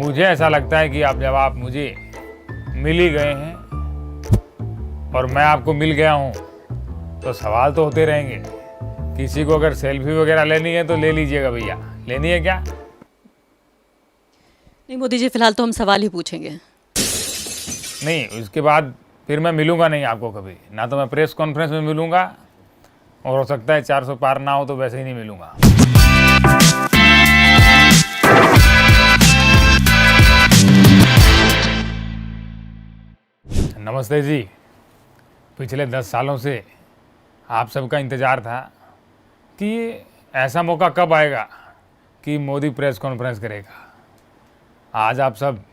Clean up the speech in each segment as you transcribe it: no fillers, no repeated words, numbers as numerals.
मुझे ऐसा लगता है कि जब आप मुझे मिल ही गए हैं और मैं आपको मिल गया हूँ तो सवाल तो होते रहेंगे। किसी को अगर सेल्फी वगैरह लेनी है तो ले लीजिएगा भैया। लेनी है क्या? नहीं मोदी जी, फिलहाल तो हम सवाल ही पूछेंगे। नहीं, उसके बाद फिर मैं मिलूंगा नहीं आपको कभी ना। तो मैं प्रेस कॉन्फ्रेंस में मिलूंगा और हो सकता है 400 पार ना हो तो वैसे ही नहीं मिलूंगा। नमस्ते जी। पिछले 10 सालों से आप सबका इंतज़ार था कि ऐसा मौका कब आएगा कि मोदी प्रेस कॉन्फ्रेंस करेगा। आज आप सब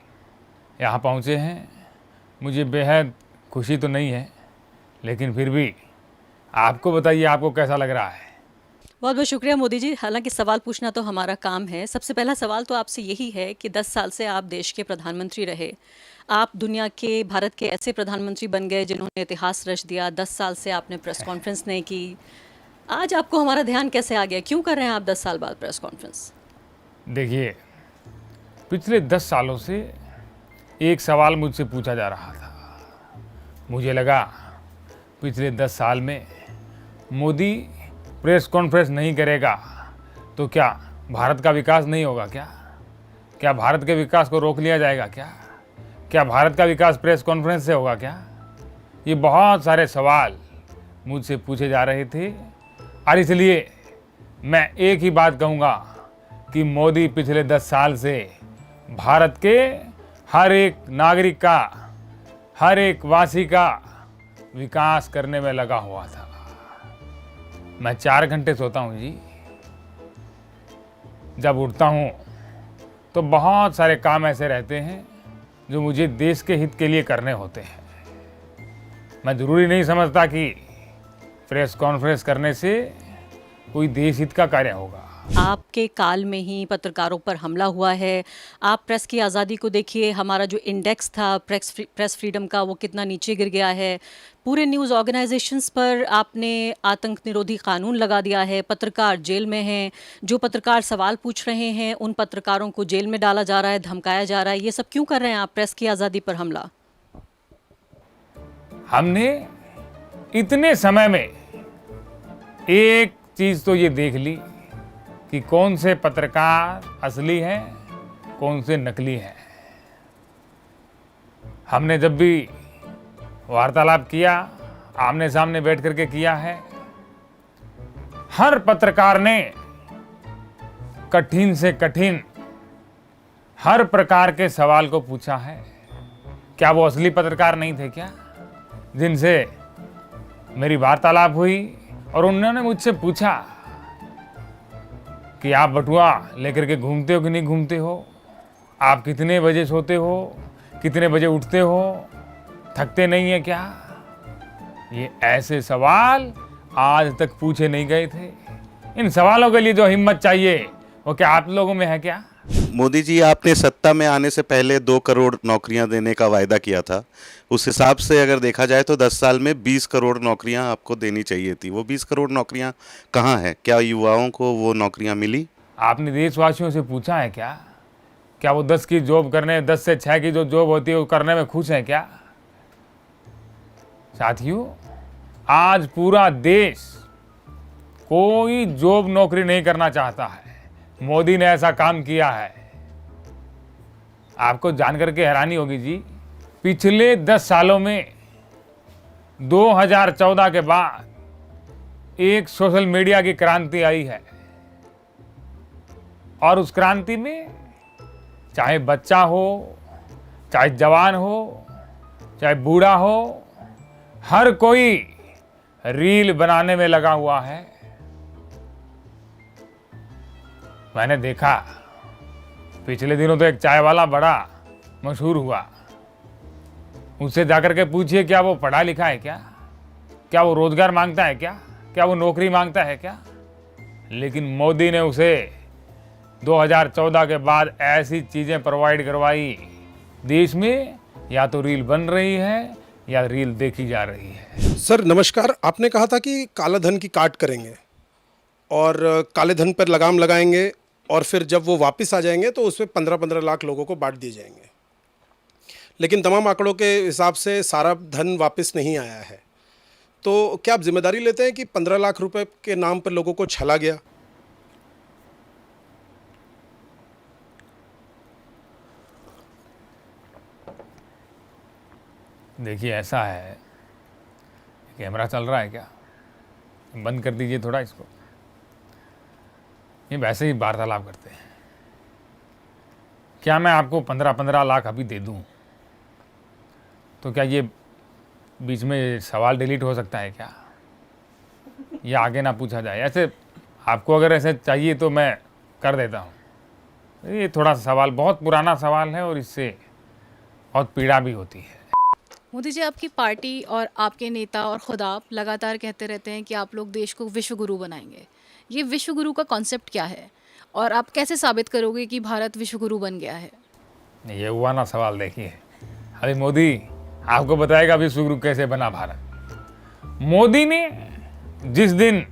यहाँ पहुँचे हैं। मुझे बेहद खुशी तो नहीं है, लेकिन फिर भी आपको बताइए आपको कैसा लग रहा है। बहुत बहुत शुक्रिया मोदी जी। हालांकि सवाल पूछना तो हमारा काम है। सबसे पहला सवाल तो आपसे यही है कि 10 साल से आप देश के प्रधानमंत्री रहे। आप दुनिया के, भारत के ऐसे प्रधानमंत्री बन गए जिन्होंने इतिहास रच दिया। 10 साल से आपने प्रेस कॉन्फ्रेंस नहीं की। आज आपको हमारा ध्यान कैसे आ गया? क्यों कर रहे हैं आप 10 साल बाद प्रेस कॉन्फ्रेंस? देखिए, पिछले 10 सालों से एक सवाल मुझसे पूछा जा रहा था। मुझे लगा पिछले 10 साल में मोदी प्रेस कॉन्फ्रेंस नहीं करेगा तो क्या भारत का विकास नहीं होगा? क्या भारत के विकास को रोक लिया जाएगा? क्या भारत का विकास प्रेस कॉन्फ्रेंस से होगा? ये बहुत सारे सवाल मुझसे पूछे जा रहे थे और इसलिए मैं एक ही बात कहूँगा कि मोदी पिछले 10 साल से भारत के हर एक नागरिक का, हर एक वासी का विकास करने में लगा हुआ था। मैं 4 घंटे सोता हूँ जी। जब उठता हूँ तो बहुत सारे काम ऐसे रहते हैं जो मुझे देश के हित के लिए करने होते हैं। मैं ज़रूरी नहीं समझता कि प्रेस कॉन्फ्रेंस करने से कोई देश हित का कार्य होगा। आपके काल में ही पत्रकारों पर हमला हुआ है। आप प्रेस की आज़ादी को देखिए। हमारा जो इंडेक्स था प्रेस फ्रीडम का, वो कितना नीचे गिर गया है। पूरे न्यूज़ ऑर्गेनाइजेशंस पर आपने आतंक निरोधी कानून लगा दिया है। पत्रकार जेल में हैं। जो पत्रकार सवाल पूछ रहे हैं उन पत्रकारों को जेल में डाला जा रहा है, धमकाया जा रहा है। ये सब क्यों कर रहे हैं आप? प्रेस की आज़ादी पर हमला। हमने इतने समय में एक चीज़ तो ये देख ली कि कौन से पत्रकार असली हैं, कौन से नकली हैं। हमने जब भी वार्तालाप किया, आमने सामने बैठ करके किया है, हर पत्रकार ने कठिन से कठिन हर प्रकार के सवाल को पूछा है। क्या वो असली पत्रकार नहीं थे क्या, जिनसे मेरी वार्तालाप हुई और उन्होंने मुझसे पूछा कि आप बटुआ लेकर के घूमते हो कि नहीं घूमते हो? आप कितने बजे सोते हो, कितने बजे उठते हो, थकते नहीं है क्या? ये ऐसे सवाल आज तक पूछे नहीं गए थे। इन सवालों के लिए जो हिम्मत चाहिए वो क्या आप लोगों में है क्या? मोदी जी, आपने सत्ता में आने से पहले 2 करोड़ नौकरियां देने का वायदा किया था। उस हिसाब से अगर देखा जाए तो 10 साल में 20 करोड़ नौकरियां आपको देनी चाहिए थी। वो 20 करोड़ नौकरियां कहाँ हैं? क्या युवाओं को वो नौकरियां मिली? आपने देशवासियों से पूछा है क्या वो 10 की जॉब करने, 10 से 6 की जो जॉब होती है वो करने में खुश हैं क्या? साथियों, आज पूरा देश कोई जॉब नौकरी नहीं करना चाहता है। मोदी ने ऐसा काम किया है। आपको जानकर के हैरानी होगी जी, पिछले 10 सालों में 2014 के बाद एक सोशल मीडिया की क्रांति आई है और उस क्रांति में चाहे बच्चा हो, चाहे जवान हो, चाहे बूढ़ा हो, हर कोई रील बनाने में लगा हुआ है। मैंने देखा पिछले दिनों तो एक चाय वाला बड़ा मशहूर हुआ। उससे जाकर के पूछिए क्या वो पढ़ा लिखा है क्या वो रोजगार मांगता है क्या वो नौकरी मांगता है क्या? लेकिन मोदी ने उसे 2014 के बाद ऐसी चीजें प्रोवाइड करवाई, देश में या तो रील बन रही है या रील देखी जा रही है। सर नमस्कार। आपने कहा था कि काला धन की काट करेंगे और काले धन पर लगाम लगाएंगे और फिर जब वो वापस आ जाएंगे तो उसमें 15-15 लाख लोगों को बांट दिए जाएंगे। लेकिन तमाम आंकड़ों के हिसाब से सारा धन वापस नहीं आया है। तो क्या आप जिम्मेदारी लेते हैं कि 15 लाख रुपए के नाम पर लोगों को छला गया? देखिए, ऐसा है, कैमरा चल रहा है क्या? बंद कर दीजिए थोड़ा इसको। ये वैसे ही वार्तालाप करते हैं। क्या मैं आपको 15-15 लाख अभी दे दूं तो क्या ये बीच में सवाल डिलीट हो सकता है क्या? ये आगे ना पूछा जाए? ऐसे आपको अगर ऐसे चाहिए तो मैं कर देता हूँ। ये थोड़ा सा सवाल बहुत पुराना सवाल है और इससे बहुत पीड़ा भी होती है। मोदी जी, आपकी पार्टी और आपके नेता और खुद आप लगातार कहते रहते हैं कि आप लोग देश को विश्व गुरु बनाएंगे। ये विश्व गुरु का कॉन्सेप्ट क्या है और आप कैसे साबित करोगे कि भारत विश्व गुरु बन गया है? ये हुआ ना सवाल। देखिए, अभी मोदी आपको बताएगा विश्व गुरु कैसे बना भारत। मोदी ने जिस दिन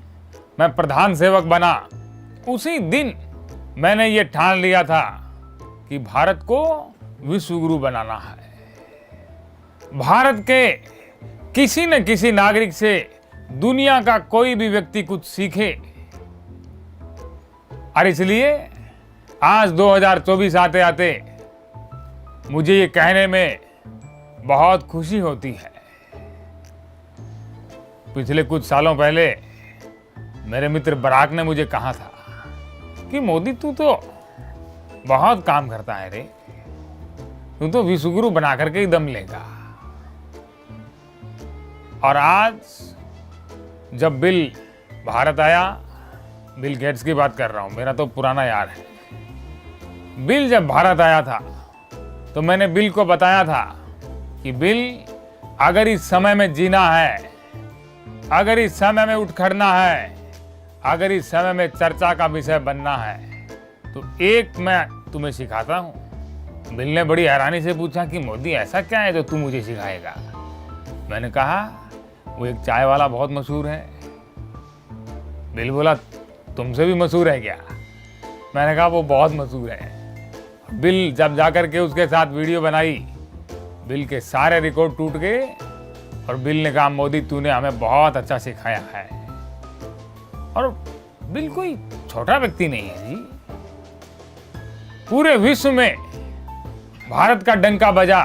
मैं प्रधान सेवक बना उसी दिन मैंने ये ठान लिया था कि भारत को विश्व गुरु बनाना है। भारत के किसी न किसी नागरिक से दुनिया का कोई भी व्यक्ति कुछ सीखे। और इसलिए आज 2024 आते आते मुझे ये कहने में बहुत खुशी होती है। पिछले कुछ सालों पहले मेरे मित्र बराक ने मुझे कहा था कि मोदी तू तो बहुत काम करता है रे, तू तो विश्व गुरु बना करके ही दम लेगा। और आज जब बिल भारत आया, बिल गेट्स की बात कर रहा हूं, मेरा तो पुराना यार है। बिल जब भारत आया था तो मैंने बिल को बताया था कि बिल, अगर इस समय में जीना है, अगर इस समय में उठ खड़ना है, अगर इस समय में चर्चा का विषय बनना है तो एक मैं तुम्हें सिखाता हूं। बिल ने बड़ी हैरानी से पूछा कि मोदी ऐसा क्या है जो तू मुझे सिखाएगा? मैंने कहा वो एक चाय वाला बहुत मशहूर है। बिल बोला तुमसे भी मशहूर है क्या? मैंने कहा वो बहुत मशहूर है। बिल जब जाकर के उसके साथ वीडियो बनाई, बिल के सारे रिकॉर्ड टूट गए और बिल ने कहा मोदी तूने हमें बहुत अच्छा सिखाया है। और बिल कोई छोटा व्यक्ति नहीं है जी, पूरे विश्व में भारत का डंका बजा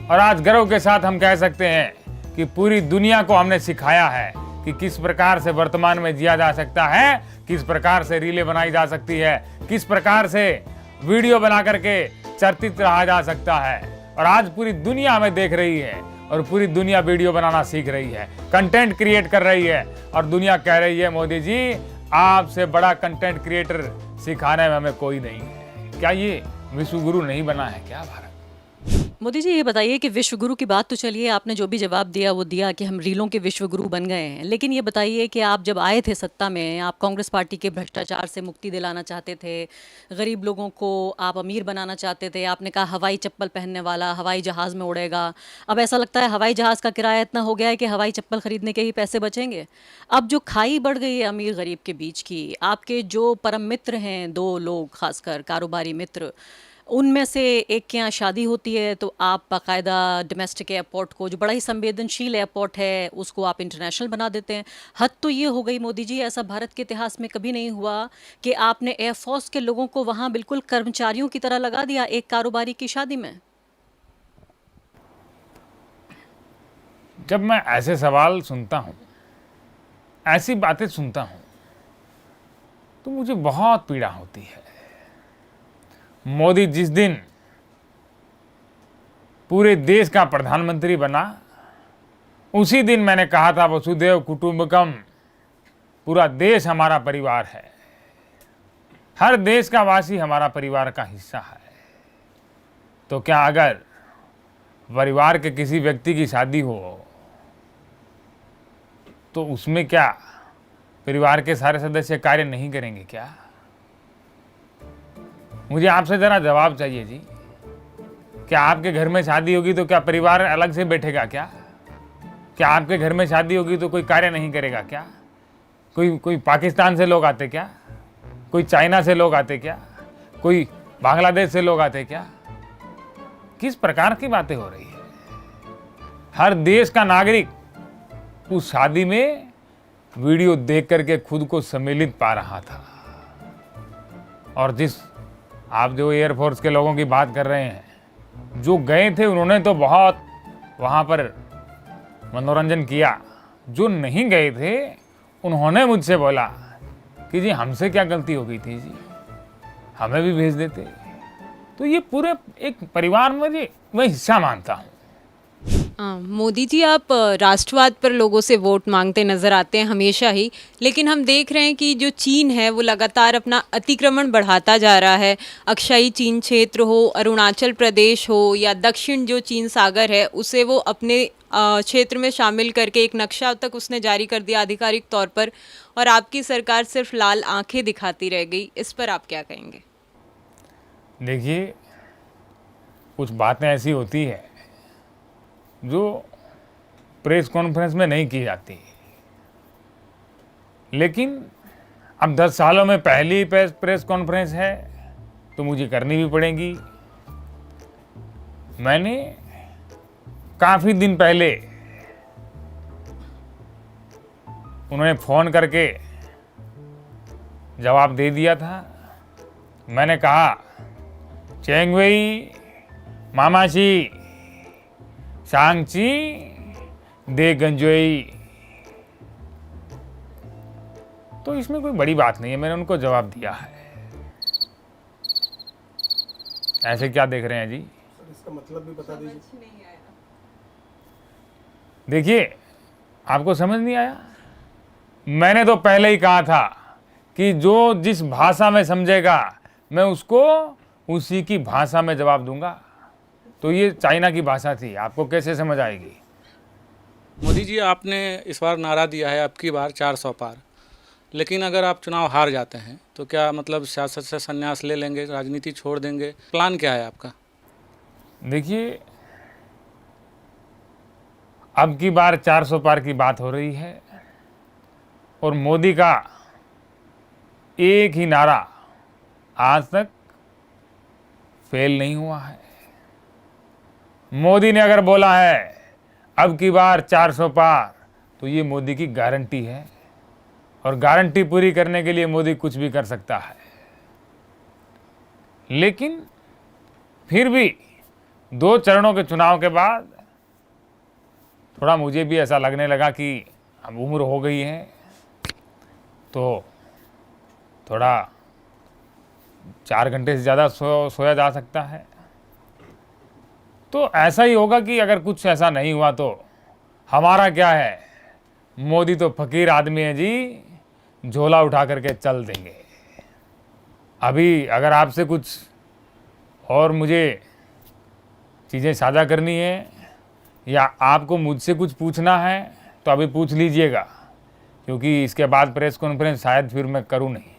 और आज गर्व के साथ हम कह सकते हैं कि पूरी दुनिया को हमने सिखाया है कि किस प्रकार से वर्तमान में जिया जा सकता है, किस प्रकार से रीलें बनाई जा सकती है, किस प्रकार से वीडियो बना करके चर्चित रहा जा सकता है। और आज पूरी दुनिया हमें देख रही है और पूरी दुनिया वीडियो बनाना सीख रही है, कंटेंट क्रिएट कर रही है और दुनिया कह रही है मोदी जी आपसे बड़ा कंटेंट क्रिएटर सिखाने में हमें कोई नहीं है। क्या ये विश्व गुरु नहीं बना है क्या भारत? मोदी जी, ये बताइए कि विश्व गुरु की बात तो चलिए, आपने जो भी जवाब दिया वो दिया कि हम रीलों के विश्व गुरु बन गए हैं। लेकिन ये बताइए कि आप जब आए थे सत्ता में, आप कांग्रेस पार्टी के भ्रष्टाचार से मुक्ति दिलाना चाहते थे, गरीब लोगों को आप अमीर बनाना चाहते थे। आपने कहा हवाई चप्पल पहनने वाला हवाई जहाज़ में उड़ेगा। अब ऐसा लगता है हवाई जहाज़ का किराया इतना हो गया है कि हवाई चप्पल खरीदने के ही पैसे बचेंगे। अब जो खाई बढ़ गई है अमीर गरीब के बीच की, आपके जो परम मित्र हैं, दो लोग खासकर कारोबारी मित्र, उनमें से एक के यहाँ शादी होती है तो आप बाकायदा डोमेस्टिक एयरपोर्ट को, जो बड़ा ही संवेदनशील एयरपोर्ट है, उसको आप इंटरनेशनल बना देते हैं। हद तो ये हो गई मोदी जी, ऐसा भारत के इतिहास में कभी नहीं हुआ कि आपने एयरफोर्स के लोगों को वहाँ बिल्कुल कर्मचारियों की तरह लगा दिया एक कारोबारी की शादी में। जब मैं ऐसे सवाल सुनता हूँ, ऐसी बातें सुनता हूँ तो मुझे बहुत पीड़ा होती है। मोदी जिस दिन पूरे देश का प्रधानमंत्री बना उसी दिन मैंने कहा था वसुधैव कुटुंबकम, पूरा देश हमारा परिवार है, हर देश का वासी हमारा परिवार का हिस्सा है। तो क्या अगर परिवार के किसी व्यक्ति की शादी हो तो उसमें क्या परिवार के सारे सदस्य कार्य नहीं करेंगे क्या? मुझे आपसे जरा जवाब चाहिए जी। क्या आपके घर में शादी होगी तो क्या परिवार अलग से बैठेगा क्या? क्या आपके घर में शादी होगी तो कोई कार्य नहीं करेगा क्या? कोई पाकिस्तान से लोग आते क्या? कोई चाइना से लोग आते क्या, कोई बांग्लादेश से लोग आते क्या? किस प्रकार की बातें हो रही है? हर देश का नागरिक उस शादी में वीडियो देख करके खुद को सम्मिलित पा रहा था। और आप जो एयरफोर्स के लोगों की बात कर रहे हैं, जो गए थे उन्होंने तो बहुत वहाँ पर मनोरंजन किया। जो नहीं गए थे उन्होंने मुझसे बोला कि जी हमसे क्या गलती हो गई थी जी, हमें भी भेज देते। तो ये पूरे एक परिवार में मैं हिस्सा मानता हूँ। मोदी जी, आप राष्ट्रवाद पर लोगों से वोट मांगते नज़र आते हैं हमेशा ही, लेकिन हम देख रहे हैं कि जो चीन है वो लगातार अपना अतिक्रमण बढ़ाता जा रहा है। अक्षाई चीन क्षेत्र हो, अरुणाचल प्रदेश हो या दक्षिण जो चीन सागर है, उसे वो अपने क्षेत्र में शामिल करके एक नक्शा तक उसने जारी कर दिया आधिकारिक तौर पर, और आपकी सरकार सिर्फ लाल आंखें दिखाती रह गई। इस पर आप क्या कहेंगे? देखिए, कुछ बातें ऐसी होती है जो प्रेस कॉन्फ्रेंस में नहीं की जाती, लेकिन अब 10 सालों में पहली प्रेस कॉन्फ्रेंस है तो मुझे करनी भी पड़ेगी। मैंने काफ़ी दिन पहले उन्होंने फ़ोन करके जवाब दे दिया था। मैंने कहा, चेंगवेई मामाची सांगची दे गंजोई। तो इसमें कोई बड़ी बात नहीं है, मैंने उनको जवाब दिया है। ऐसे क्या देख रहे हैं जी? इसका मतलब भी बता दीजिए। देखिए, आपको समझ नहीं आया? मैंने तो पहले ही कहा था कि जो जिस भाषा में समझेगा मैं उसको उसी की भाषा में जवाब दूंगा। तो ये चाइना की भाषा थी, आपको कैसे समझ आएगी? मोदी जी, आपने इस बार नारा दिया है अब की बार 400 पार, लेकिन अगर आप चुनाव हार जाते हैं तो क्या मतलब सियासत से संन्यास ले लेंगे, राजनीति छोड़ देंगे? प्लान क्या है आपका? देखिए, अब की बार 400 पार की बात हो रही है और मोदी का एक ही नारा आज तक फेल नहीं हुआ है। मोदी ने अगर बोला है अब की बार 400 पार, तो ये मोदी की गारंटी है, और गारंटी पूरी करने के लिए मोदी कुछ भी कर सकता है। लेकिन फिर भी 2 चरणों के चुनाव के बाद थोड़ा मुझे भी ऐसा लगने लगा कि अब उम्र हो गई है, तो थोड़ा 4 घंटे से ज़्यादा सोया जा सकता है। तो ऐसा ही होगा कि अगर कुछ ऐसा नहीं हुआ तो हमारा क्या है, मोदी तो फकीर आदमी है जी, झोला उठा करके चल देंगे। अभी अगर आपसे कुछ और मुझे चीज़ें साझा करनी है या आपको मुझसे कुछ पूछना है तो अभी पूछ लीजिएगा, क्योंकि इसके बाद प्रेस कॉन्फ्रेंस शायद फिर मैं करूं नहीं।